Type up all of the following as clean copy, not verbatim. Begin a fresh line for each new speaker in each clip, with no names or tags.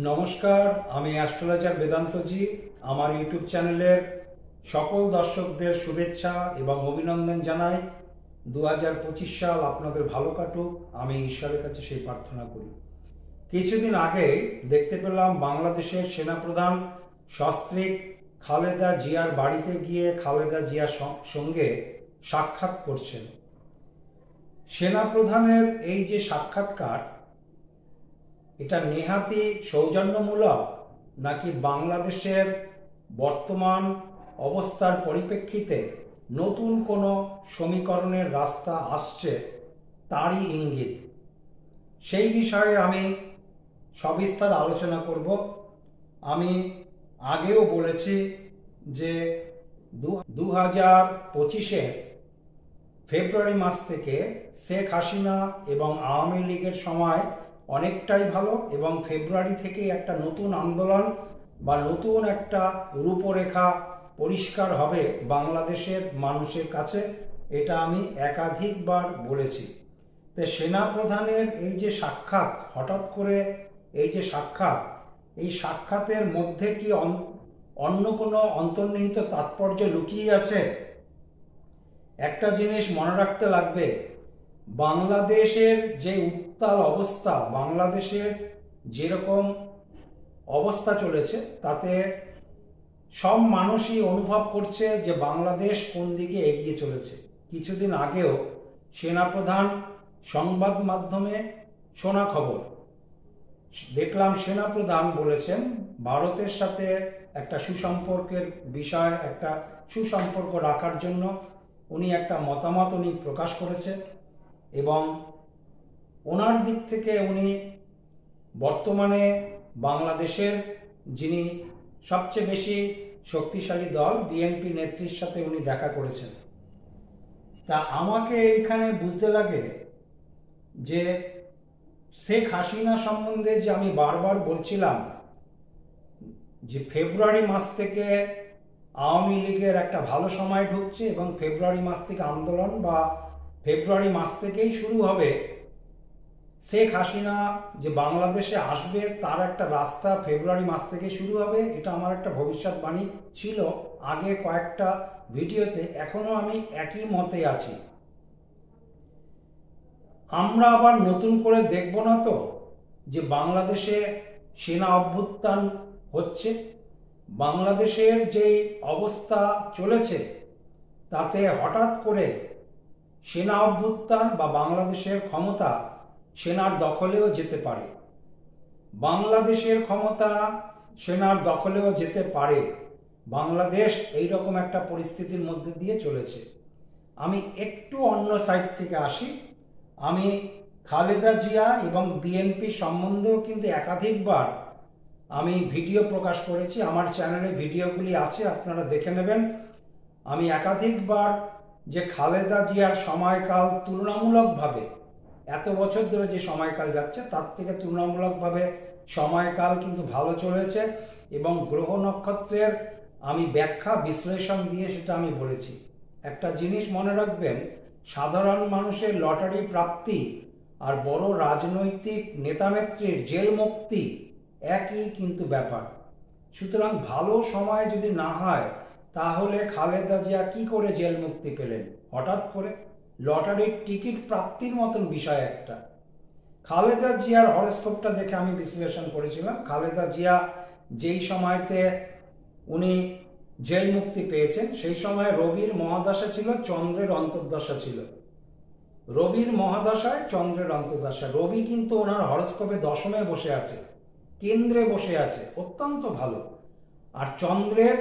নমস্কার, আমি অ্যাস্ট্রোলজার বেদান্তজি। আমার ইউটিউব চ্যানেলের সকল দর্শকদের শুভেচ্ছা এবং অভিনন্দন জানাই। 2025 সাল আপনাদের ভালো কাটুক, আমি ঈশ্বরের কাছে সেই প্রার্থনা করি। কিছুদিন আগে দেখতে পেলাম বাংলাদেশের সেনাপ্রধান সস্ত্রীক খালেদা জিয়ার বাড়িতে গিয়ে খালেদা জিয়ার সঙ্গে সাক্ষাৎ করছেন। সেনাপ্রধানের এই যে সাক্ষাৎকার, এটা নেহাতি সৌজন্যমূলক নাকি বাংলাদেশের বর্তমান অবস্থার পরিপ্রেক্ষিতে নতুন কোনো সমীকরণের রাস্তা আসছে তারই ইঙ্গিত? সেই বিষয়ে আমি সবিস্তার আলোচনা করব। আমি আগেও বলেছি যে 2025 ফেব্রুয়ারি মাস থেকে শেখ হাসিনা এবং আওয়ামী লীগের সময় অনেকটাই ভালো, এবং ফেব্রুয়ারি থেকে একটা নতুন আন্দোলন বা নতুন একটা রূপরেখা পরিষ্কার হবে বাংলাদেশের মানুষের কাছে, এটা আমি একাধিকবার বলেছি। তো সেনাপ্রধানের এই যে সাক্ষাৎ, হঠাৎ করে এই যে সাক্ষাৎ, এই সাক্ষাতের মধ্যে কি অন্য কোনো অন্তর্নিহিত তাৎপর্য লুকিয়ে আছে? একটা জিনিস মনে রাখতে লাগবে, বাংলাদেশের যে উত্তাল অবস্থা, বাংলাদেশের যেরকম অবস্থা চলেছে, তাতে সব মানুষই অনুভব করছে যে বাংলাদেশ কোন দিকে এগিয়ে চলেছে। কিছুদিন আগেও সেনাপ্রধান সংবাদ মাধ্যমে শোনা খবর দেখলাম, সেনাপ্রধান বলেছেন ভারতের সাথে একটা সুসম্পর্কের বিষয়, একটা সুসম্পর্ক রাখার জন্য উনি একটা মতামত প্রকাশ করেছে, এবং ওনার দিক থেকে উনি বর্তমানে বাংলাদেশের যিনি সবচেয়ে বেশি শক্তিশালী দল বিএনপি নেত্রীর সাথে উনি দেখা করেছেন। তা আমাকে এইখানে বুঝতে লাগে যে শেখ হাসিনা সম্বন্ধে যে আমি বারবার বলছিলাম যে ফেব্রুয়ারি মাস থেকে আওয়ামী লীগের একটা ভালো সময় ঢুকছে, এবং ফেব্রুয়ারি মাস থেকে আন্দোলন বা ফেব্রুয়ারি মাস থেকেই শুরু হবে শেখ হাসিনা যে বাংলাদেশে আসবে তার একটা রাস্তা ফেব্রুয়ারি মাস থেকে শুরু হবে, এটা আমার একটা ভবিষ্যৎবাণী ছিল আগে কয়েকটা ভিডিওতে। এখনো আমি একই মতে আছি। আমরা আবার নতুন করে দেখব না তো যে বাংলাদেশে সেনা অভ্যুত্থান হচ্ছে? বাংলাদেশের যে অবস্থা চলেছে তাতে হঠাৎ করে সেনা অভ্যুত্থান বা বাংলাদেশের ক্ষমতা সেনার দখলেও যেতে পারে। বাংলাদেশের ক্ষমতা সেনার দখলেও যেতে পারে। বাংলাদেশ এইরকম একটা পরিস্থিতির মধ্যে দিয়ে চলেছে। আমি একটু অন্য সাইড থেকে আসি। আমি খালেদা জিয়া এবং বিএনপি সম্বন্ধেও কিন্তু একাধিকবার আমি ভিডিও প্রকাশ করেছি। আমার চ্যানেলে ভিডিওগুলি আছে, আপনারা দেখে নেবেন। আমি একাধিকবার যে খালেদা জিয়ার সময়কাল তুলনামূলকভাবে, এত বছর ধরে যে সময়কাল যাচ্ছে তার থেকে তুলনামূলকভাবে সময়কাল কিন্তু ভালো চলেছে, এবং গ্রহ নক্ষত্রের আমি ব্যাখ্যা বিশ্লেষণ দিয়ে সেটা আমি বলেছি। একটা জিনিস মনে রাখবেন, সাধারণ মানুষের লটারি প্রাপ্তি আর বড় রাজনৈতিক নেতানেত্রীর জেল মুক্তি একই কিন্তু ব্যাপার। সুতরাং ভালো সময় যদি না হয় তাহলে খালেদা জিয়া কি করে জেল মুক্তি পেলেন? হঠাৎ করে লটারির টিকিট প্রাপ্তির মতন বিষয় একটা। খালেদা জিয়ার হরস্কোপটা দেখে আমি বিশ্লেষণ করেছিলাম। খালেদা জিয়া যেই সময়তে উনি জেল মুক্তি পেয়েছেন সেই সময় রবির মহাদশা ছিল, চন্দ্রের অন্তর্দশা ছিল। রবির মহাদশায় চন্দ্রের অন্তর্দশা। রবি কিন্তু ওনার হরস্কোপে দশমে বসে আছে, কেন্দ্রে বসে আছে, অত্যন্ত ভালো। আর চন্দ্রের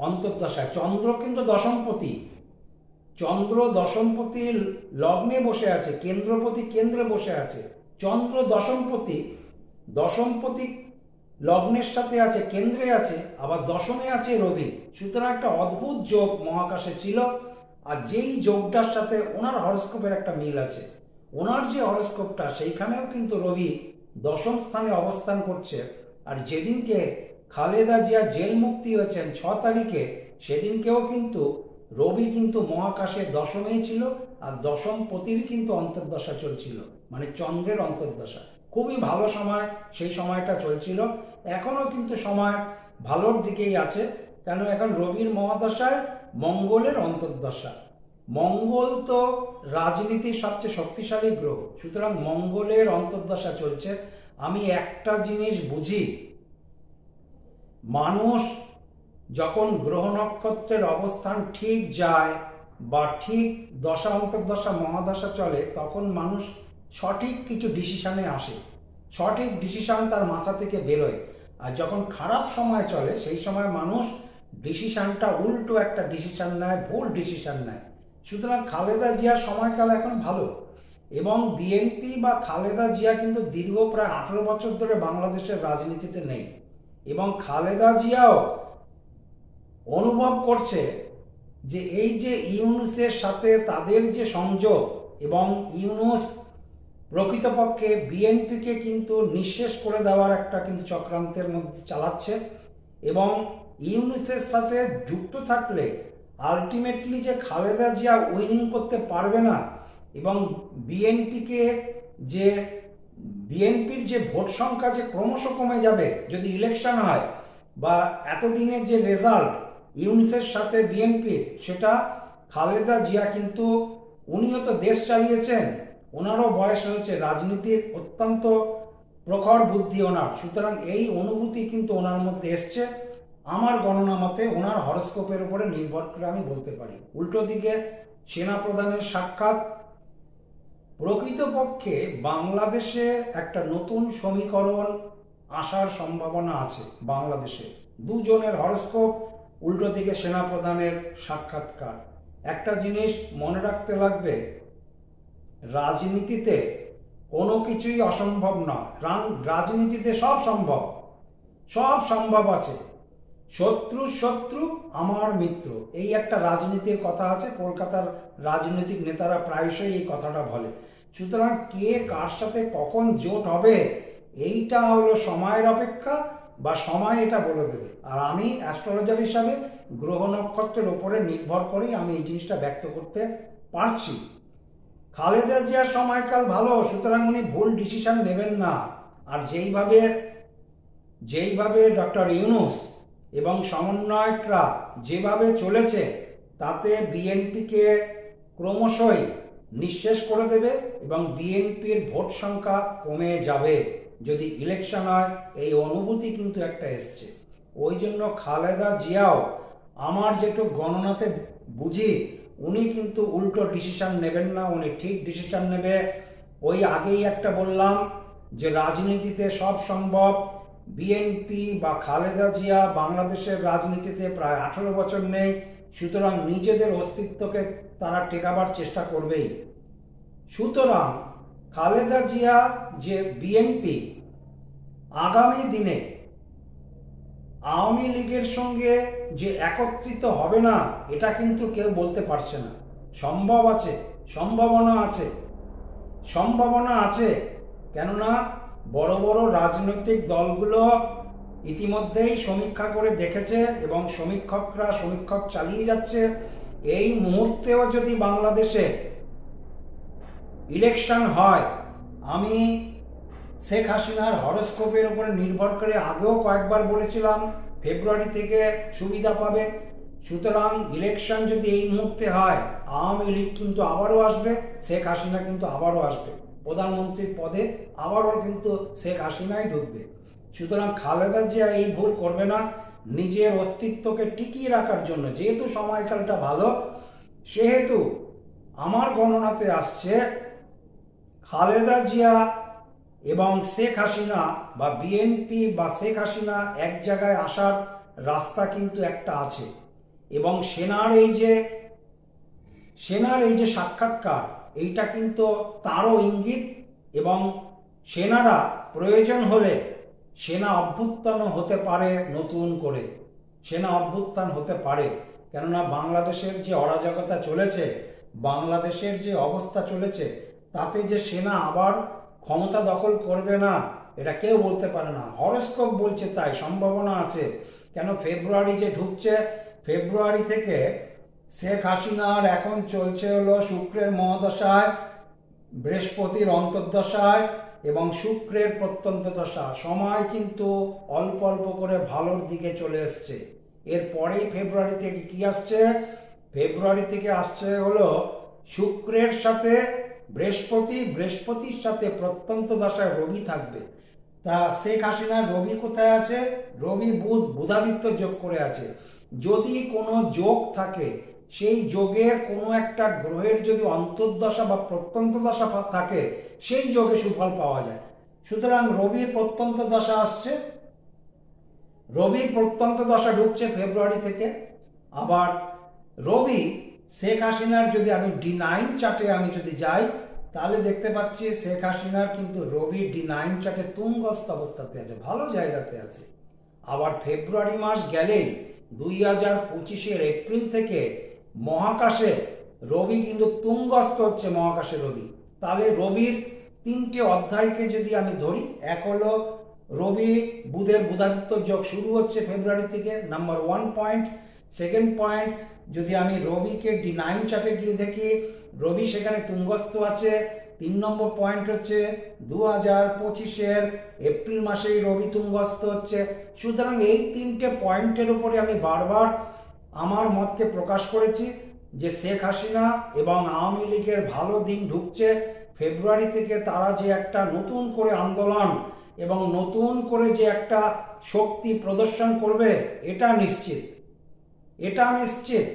অন্তর্দশায়, চন্দ্র কিন্তু দশমপতি, চন্দ্র দশমপতি লগ্নে বসে আছে, কেন্দ্রপতি কেন্দ্রে বসে আছে। চন্দ্র দশমপতি, দশমপতি লগ্নের সাথে আছে, কেন্দ্রে আছে, আবার দশমে আছে রবি। সুতরাং একটা অদ্ভুত যোগ মহাকাশে ছিল। আর যেই যোগটার সাথে ওনার হরস্কোপের একটা মিল আছে, ওনার যে হরস্কোপটা সেইখানেও কিন্তু রবি দশম স্থানে অবস্থান করছে। আর যেদিনকে খালেদা জিয়া জেল মুক্তি হয়েছেন 6 তারিখে, সেদিনকেও কিন্তু রবি কিন্তু মহাকাশে দশমেই ছিল, আর দশম পতির কিন্তু অন্তর্দশা চলছিল, মানে চন্দ্রের অন্তর্দশা। খুবই ভালো সময় সেই সময়টা চলছিল। এখনও কিন্তু সময় ভালোর দিকেই আছে, কেন এখন রবির মহাদশায় মঙ্গলের অন্তর্দশা। মঙ্গল তো রাজনীতির সবচেয়ে শক্তিশালী গ্রহ, সুতরাং মঙ্গলের অন্তর্দশা চলছে। আমি একটা জিনিস বুঝি, মানুষ যখন গ্রহ নক্ষত্রের অবস্থান ঠিক যায় বা ঠিক দশা অন্তর্দশা মহাদশা চলে, তখন মানুষ সঠিক কিছু ডিসিশনে আসে, সঠিক ডিসিশন তার মাথা থেকে বেরোয়। আর যখন খারাপ সময় চলে সেই সময় মানুষ ডিসিশনটা উল্টো একটা ডিসিশন নেয়, ভুল ডিসিশন নেয়। সুতরাং খালেদা জিয়ার সময়কাল এখন ভালো, এবং বিএনপি বা খালেদা জিয়া কিন্তু দীর্ঘ প্রায় 18 বছর ধরে বাংলাদেশের রাজনীতিতে নেই, এবং খালেদা জিয়াও অনুভব করছে যে এই যে ইউনূসের সাথে তাদের যে সংযোগ, এবং ইউনূস প্রকৃতপক্ষে বিএনপিকে কিন্তু নিঃশেষ করে দেওয়ার একটা কিন্তু চক্রান্তের মধ্যে চালাচ্ছে, এবং ইউনূসের সাথে যুক্ত থাকলে আলটিমেটলি যে খালেদা জিয়া উইনিং করতে পারবে না, এবং বিএনপির যে ভোট সংখ্যা যে ক্রমশ কমে যাবে যদি ইলেকশন হয়, বা এতদিনের যে রেজাল্ট ইউনূসের সাথে বিএনপির, সেটা খালেদা জিয়া কিন্তু, উনিও তো দেশ চালিয়েছেন, ওনারও বয়স হয়েছে, রাজনীতির অত্যন্ত প্রখর বুদ্ধি ওনার, সুতরাং এই অনুভূতি কিন্তু ওনার মধ্যে এসছে। আমার গণনা মতে ওনার হরস্কোপের উপরে নির্ভর করে আমি বলতে পারি। উল্টো দিকে সেনাপ্রধানের সাক্ষাৎ, প্রকৃতপক্ষে বাংলাদেশে একটা নতুন সমীকরণ আসার সম্ভাবনা আছে। বাংলাদেশে দুজনের হরস্কোপ, উল্টো দিকে সেনাপ্রধানের সাক্ষাৎকার। একটা জিনিস মনে রাখতে লাগবে, রাজনীতিতে কোনো কিছুই অসম্ভব নয়, রাজনীতিতে সব সম্ভব, সব সম্ভব আছে। শত্রু আমার মিত্র, এই একটা রাজনীতির কথা আছে, কলকাতার রাজনৈতিক নেতারা প্রায়শই এই কথাটা বলে। সুতরাং কে কার সাথে কখন জোট হবে এইটা হলো সময়ের অপেক্ষা, বা সময় এটা বলে দেবে। আর আমি অ্যাস্ট্রোলজার হিসাবে গ্রহ নক্ষত্রের ওপরে নির্ভর করেই আমি এই জিনিসটা ব্যক্ত করতে পারছি। খালেদা জিয়ার সময়কাল ভালো, সুতরাং উনি ভুল ডিসিশন নেবেন না। আর যেইভাবে ডক্টর ইউনূস এবং সমন্বয়করা যেভাবে চলেছে, তাতে বিএনপিকে ক্রমশই নিঃশেষ করে দেবে, এবং বিএনপির ভোট সংখ্যা কমে যাবে যদি ইলেকশন হয়। এই অনুভূতি কিন্তু একটা এসছে। ওই জন্য খালেদা জিয়াও, আমার যেটু গণনাতে বুঝি, উনি কিন্তু উল্টো ডিসিশন নেবেন না, উনি ঠিক ডিসিশন নেবে। ওই আগেই একটা বললাম যে রাজনীতিতে সব সম্ভব। বিএনপি বা খালেদা জিয়া বাংলাদেশের রাজনীতিতে প্রায় 18 বছর নেই, সুতরাং নিজেদের অস্তিত্বকে তারা টেকাবার চেষ্টা করবেই। সুতরাং খালেদা জিয়া যে বিএনপি আগামী দিনে আওয়ামী লীগের সঙ্গে যে একত্রিত হবে না, এটা কিন্তু কেউ বলতে পারছে না। সম্ভব আছে, সম্ভাবনা আছে, কেননা বড় বড় রাজনৈতিক দলগুলো ইতিমধ্যেই সমীক্ষা করে দেখেছে, এবং সমীক্ষক চালিয়ে যাচ্ছে। এই মুহূর্তেও যদি বাংলাদেশে ইলেকশন হয়, আমি শেখ হাসিনার হরস্কোপের উপরে নির্ভর করে আগেও কয়েকবার বলেছিলাম ফেব্রুয়ারি থেকে সুবিধা পাবে। সুতরাং ইলেকশন যদি এই মুহূর্তে হয়, আওয়ামী লীগ কিন্তু আবারও আসবে, শেখ হাসিনা কিন্তু আবারও আসবে, প্রধানমন্ত্রীর পদে আবারও কিন্তু শেখ হাসিনাই ঢুকবে। সুতরাং খালেদা জিয়া এই ভুল করবে না। নিজের অস্তিত্বকে টিকিয়ে রাখার জন্য, যেহেতু সময়কালটা ভালো, সেহেতু আমার গণনাতে আসছে খালেদা জিয়া এবং শেখ হাসিনা, বা বিএনপি বা শেখ হাসিনা এক জায়গায় আসার রাস্তা কিন্তু একটা আছে। এবং সেনার এই যে সাক্ষাৎকার, এইটা কিন্তু তারও ইঙ্গিত, এবং সেনারা প্রয়োজন হলে সেনা অভ্যুত্থানও হতে পারে, নতুন করে সেনা অভ্যুত্থান হতে পারে। কেননা বাংলাদেশের যে অরাজকতা চলেছে, বাংলাদেশের যে অবস্থা চলেছে, তাতে যে সেনা আবার ক্ষমতা দখল করবে না, এটা কেউ বলতে পারে না। হরস্কোপ বলছে তাই, সম্ভাবনা আছে। কেন ফেব্রুয়ারি যে ঢুকছে, ফেব্রুয়ারি থেকে শেখ হাসিনার এখন চলছে হলো শুক্রের মহাদশায়, বৃহস্পতির অন্তর্দশায়, এবং শুক্রের প্রত্যন্ত দশা, সময় কিন্তু অল্প অল্প করে ভালোর দিকে চলে এসছে। এরপরেই ফেব্রুয়ারি থেকে কি আসছে? ফেব্রুয়ারি থেকে আসছে হলো শুক্রের সাথে বৃহস্পতির সাথে প্রত্যন্ত দশায় রবি থাকবে। তা শেখ হাসিনার রবি কোথায় আছে? রবি বুধাদিত্য যোগ করে আছে। যদি কোনো যোগ থাকে, সেই যোগের কোনো একটা গ্রহের যদি অন্তর্দশা বা প্রত্যন্ত দশা থাকে, সেই যোগে সুফল পাওয়া যায়। সুতরাং রবির প্রত্যন্ত দশা আসছে, রবির প্রত্যন্ত দশা ঢুকছে ফেব্রুয়ারি থেকে। আবার রবি শেখ হাসিনার যদি আমি D9 চার্টে আমি যদি যাই, তাহলে দেখতে পাচ্ছি শেখ হাসিনার কিন্তু রবি D9 চার্টে তুঙ্গস্থ অবস্থাতে আছে, ভালো জায়গাতে আছে। আবার ফেব্রুয়ারি মাস গেলেই 2025-এর এপ্রিল থেকে মহাকাশে রবি কিন্তু তুঙ্গস্থ হচ্ছে, মহাকাশে রবি। তাহলে রবির 3টে অধ্যায়কে যদি আমি ধরি, এক হলো রবি বুধের বুধাদিত্য যোগ শুরু হচ্ছে ফেব্রুয়ারি থেকে, নাম্বার 1 পয়েন্ট। সেকেন্ড পয়েন্ট, যদি আমি রবিকে D9 চার্টে গিয়ে দেখি, রবি সেখানে তুঙ্গস্থ আছে। 3 নম্বর পয়েন্ট হচ্ছে 2025-এর এপ্রিল মাসেই রবি তুঙ্গস্থ হচ্ছে। সুতরাং এই 3টে পয়েন্টের উপরে আমি বারবার আমার মতকে প্রকাশ করেছি যে শেখ হাসিনা এবং আওয়ামী লীগের ভালো দিন ঢুকছে। ফেব্রুয়ারি থেকে তারা যে একটা নতুন করে আন্দোলন এবং নতুন করে যে একটা শক্তি প্রদর্শন করবে, এটা নিশ্চিত, এটা নিশ্চিত।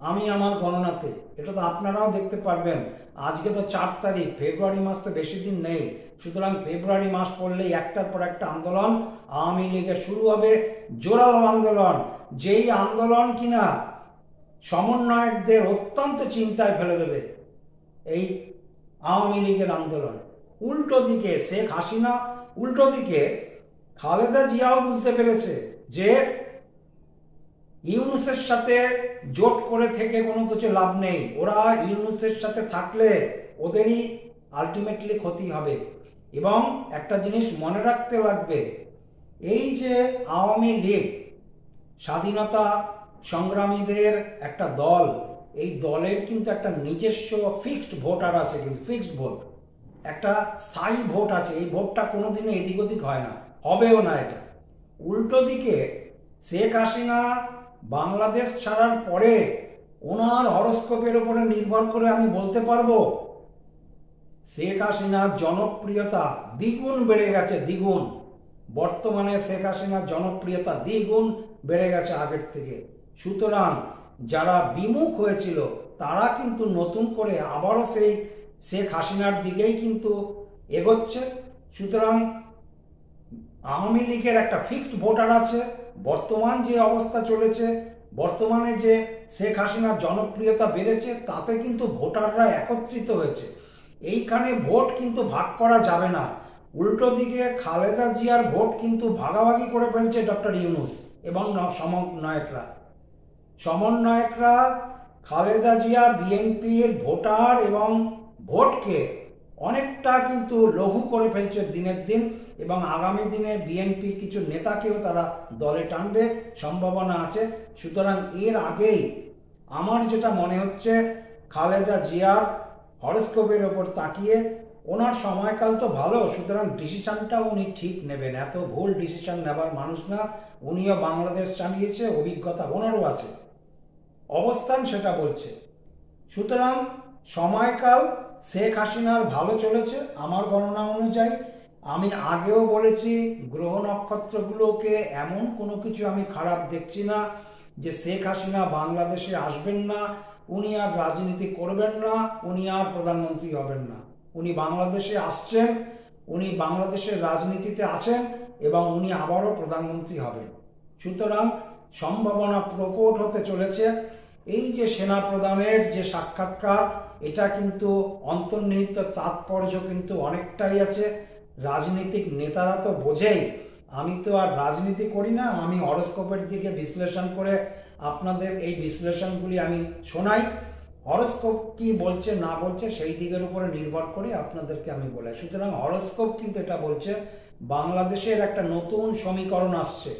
আমি আমার গণনাতে, এটা তো আপনারাও দেখতে পারবেন। আজকে তো 4 তারিখ, ফেব্রুয়ারি মাস তো বেশি দিন নেই। সুতরাং ফেব্রুয়ারি মাস পড়লেই একটার পর একটা আন্দোলন আওয়ামী লীগের শুরু হবে, জোরালো আন্দোলন, যেই আন্দোলন কিনা সমন্বয়কদের অত্যন্ত চিন্তায় ফেলে দেবে। এই আওয়ামী লীগের আন্দোলন উল্টো দিকে শেখ হাসিনা, উল্টো দিকে খালেদা জিয়াও বুঝতে পেরেছে যে ইউনূসের সাথে জোট করে থেকে কোনো কিছু লাভ নেই। ওরা ইউনূসের সাথে থাকলে ওদেরই আলটিমেটলি ক্ষতি হবে। এবং একটা জিনিস মনে রাখতে লাগবে, এই যে আওয়ামী লীগ স্বাধীনতা সংগ্রামীদের একটা দল, এই দলের কিন্তু একটা নিজস্ব ফিক্সড ভোটার আছে, কিন্তু ফিক্সড ভোট, একটা স্থায়ী ভোট আছে। এই ভোটটা কোনোদিনও এদিক ওদিক হয় না, হবেও না। এটা উল্টো দিকে শেখ হাসিনা বাংলাদেশ ছাড়ার পরে ওনার হরস্কোপের উপরে নির্ভর করে আমি বলতে পারবো শেখ হাসিনার জনপ্রিয়তা দ্বিগুণ বেড়ে গেছে, দ্বিগুণ। বর্তমানে শেখ হাসিনার জনপ্রিয়তা দ্বিগুণ বেড়ে গেছে আগের থেকে। সুতরাং যারা বিমুখ হয়েছিল তারা কিন্তু নতুন করে আবারও সেই শেখ হাসিনার দিকেই কিন্তু এগোচ্ছে। সুতরাং আওয়ামী লীগের একটা ফিক্সড ভোটার আছে। বর্তমান যে অবস্থা চলেছে, বর্তমানে যে শেখ হাসিনার জনপ্রিয়তা বেড়েছে, তাতে কিন্তু ভোটাররা একত্রিত হয়েছে। এইখানে ভোট কিন্তু ভাগ করা যাবে না। উল্টো দিকে খালেদা জিয়ার ভোট কিন্তু ভাগাভাগি করে ফেলছে ডক্টর ইউনূস এবং সমন্বয়করা খালেদা জিয়া বিএনপির ভোটার এবং ভোটকে অনেকটা কিন্তু লঘু করে ফেলছে দিনের দিন, এবং আগামী দিনে বিএনপির কিছু নেতাকেও তারা দলে টানবে, সম্ভাবনা আছে। সুতরাং এর আগেই আমার যেটা মনে হচ্ছে, খালেদা জিয়ার হরস্কোপের ওপর তাকিয়ে ওনার সময়কাল তো ভালো, সুতরাং ডিসিশনটাও উনি ঠিক নেবেন। এত ভুল ডিসিশন নেবার মানুষ না। উনিও বাংলাদেশ চালিয়েছে, অভিজ্ঞতা ওনারও আছে, অবস্থান সেটা বলছে। সুতরাং সময়কাল শেখ হাসিনার ভালো চলেছে আমার গণনা অনুযায়ী। আমি আগেও বলেছি, গ্রহ নক্ষত্রগুলোকে এমন কোনো কিছু আমি খারাপ দেখছি না যে শেখ হাসিনা বাংলাদেশে আসবেন না, উনি আর রাজনীতি করবেন না, উনি আর প্রধানমন্ত্রী হবেন না। উনি বাংলাদেশে আসছেন, উনি বাংলাদেশের রাজনীতিতে আছেন এবং উনি আবারও প্রধানমন্ত্রী হবেন। সুতরাং সম্ভাবনা প্রকট হতে চলেছে। এই যে সেনা প্রধানের যে সাক্ষাৎকার, এটা কিন্তু অন্তর্নিহিত তাৎপর্য কিন্তু অনেকটাই আছে। রাজনৈতিক নেতারা তো বোঝেই, আমি তো আর রাজনীতি করি না, আমি হরস্কোপের দিকে বিশ্লেষণ করে আপনাদের এই বিশ্লেষণগুলি আমি শোনাই। হরস্কোপ কি বলছে না বলছে সেই দিকের উপরে নির্ভর করে আপনাদেরকে আমি বলাই। সুতরাং হরস্কোপ কিন্তু এটা বলছে বাংলাদেশের একটা নতুন সমীকরণ আসছে,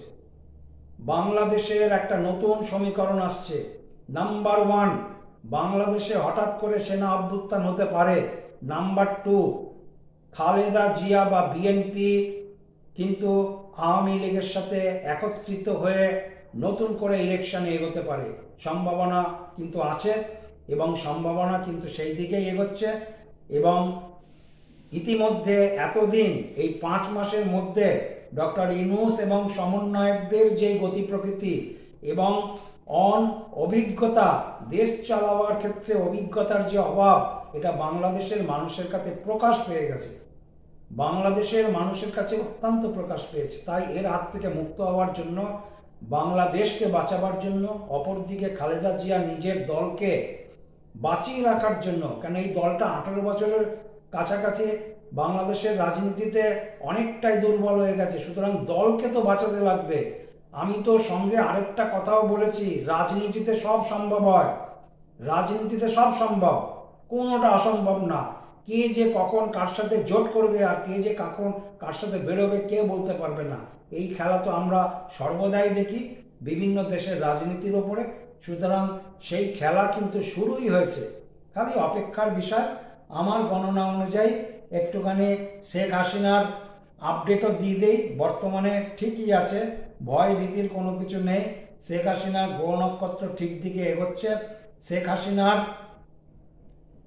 বাংলাদেশের একটা নতুন সমীকরণ আসছে। নাম্বার 1, বাংলাদেশে হঠাৎ করে সেনা অভ্যুত্থান হতে পারে। নাম্বার 2, খালেদা জিয়া বা বিএনপি কিন্তু আওয়ামী লীগের সাথে একত্রিত হয়ে নতুন করে ইলেকশনে এগোতে পারে, সম্ভাবনা কিন্তু আছে এবং সম্ভাবনা কিন্তু সেই দিকেই এগোচ্ছে। এবং ইতিমধ্যে এতদিন এই 5 মাসের মধ্যে ডক্টর ইউনূস এবং সমন্বয়কদের যে গতি প্রকৃতি এবং অভিজ্ঞতা, দেশ চালাবার ক্ষেত্রে অভিজ্ঞতার যে অভাব, এটা বাংলাদেশের মানুষের কাছে প্রকাশ পেয়ে গেছে, বাংলাদেশের মানুষের কাছে অত্যন্ত প্রকাশ পেয়েছে। তাই এর হাত থেকে মুক্ত হওয়ার জন্য, বাংলাদেশকে বাঁচাবার জন্য, অপরদিকে খালেদা জিয়া নিজের দলকে বাঁচিয়ে রাখার জন্য, কারণ এই দলটা 18 বছরের কাছাকাছি বাংলাদেশের রাজনীতিতে অনেকটাই দুর্বল হয়ে গেছে, সুতরাং দলকে তো বাঁচাতে লাগবে। আমি তো সঙ্গে আরেকটা কথাও বলেছি, রাজনীতিতে সব সম্ভব হয়, রাজনীতিতে সব সম্ভব, কোনোটা অসম্ভব না। কে যে কখন কার সাথে জোট করবে আর কে যে কখন কার সাথে বেরোবে কে বলতে পারবে না। এই খেলা তো আমরা সর্বদাই দেখি বিভিন্ন দেশের রাজনীতির ওপরে, সুতরাং সেই খেলা কিন্তু শুরুই হয়েছে, খালি অপেক্ষার বিষয়। আমার গণনা অনুযায়ী একটুখানি শেখ হাসিনার আপডেটও দিয়ে দেই, বর্তমানে ঠিকই আছে, ভয় ভীতির কোনো কিছু নেই। শেখ হাসিনার গ্রহ নক্ষত্র ঠিক দিকে এগোচ্ছে। শেখ হাসিনার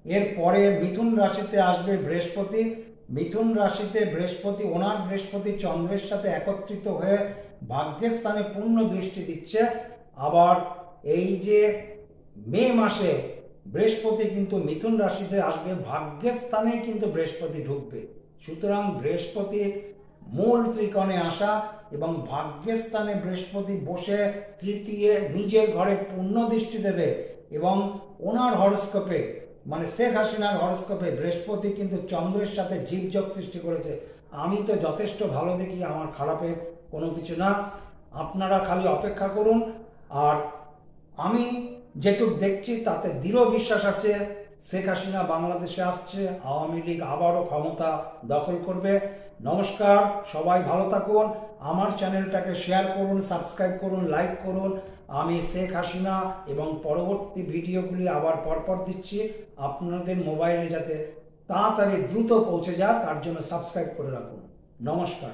এর পরে মিথুন রাশিতে আসবে বৃহস্পতি, মিথুন রাশিতে বৃহস্পতি, ওনার বৃহস্পতি চন্দ্রের সাথে একত্রিত হয়ে ভাগ্যের স্থানে পূর্ণ দৃষ্টি দিচ্ছে। আবার এই যে মে মাসে বৃহস্পতি কিন্তু মিথুন রাশিতে আসবে, ভাগ্যের স্থানে কিন্তু বৃহস্পতি ঢুকবে। সুতরাং বৃহস্পতি মূল ত্রিকোণে আসা এবং ভাগ্যের স্থানে বৃহস্পতি বসে তৃতীয় নিজের ঘরে পূর্ণ দৃষ্টি দেবে। এবং ওনার হরস্কোপে, মানে শেখ হাসিনার হরস্কোপে বৃহস্পতি কিন্তু চন্দ্রের সাথে জীবযোগ সৃষ্টি করেছে। আমি তো যথেষ্ট ভালো দেখি, আমার খারাপের কোনো কিছু না। আপনারা খালি অপেক্ষা করুন। আর আমি যেটুক দেখছি তাতে দৃঢ় বিশ্বাস আছে, শেখ হাসিনা বাংলাদেশে আসছে, আওয়ামী লীগ আবারও ক্ষমতা দখল করবে। নমস্কার, সবাই ভালো থাকুন। আমার চ্যানেলটাকে শেয়ার করুন, সাবস্ক্রাইব করুন, লাইক করুন। আমি শেখ হাসিনা এবং পরবর্তী ভিডিওগুলি আবার পরপর দিচ্ছি, আপনাদের মোবাইলে যাতে তাড়াতাড়ি দ্রুত পৌঁছে যায় তার জন্য সাবস্ক্রাইব করে রাখুন। নমস্কার।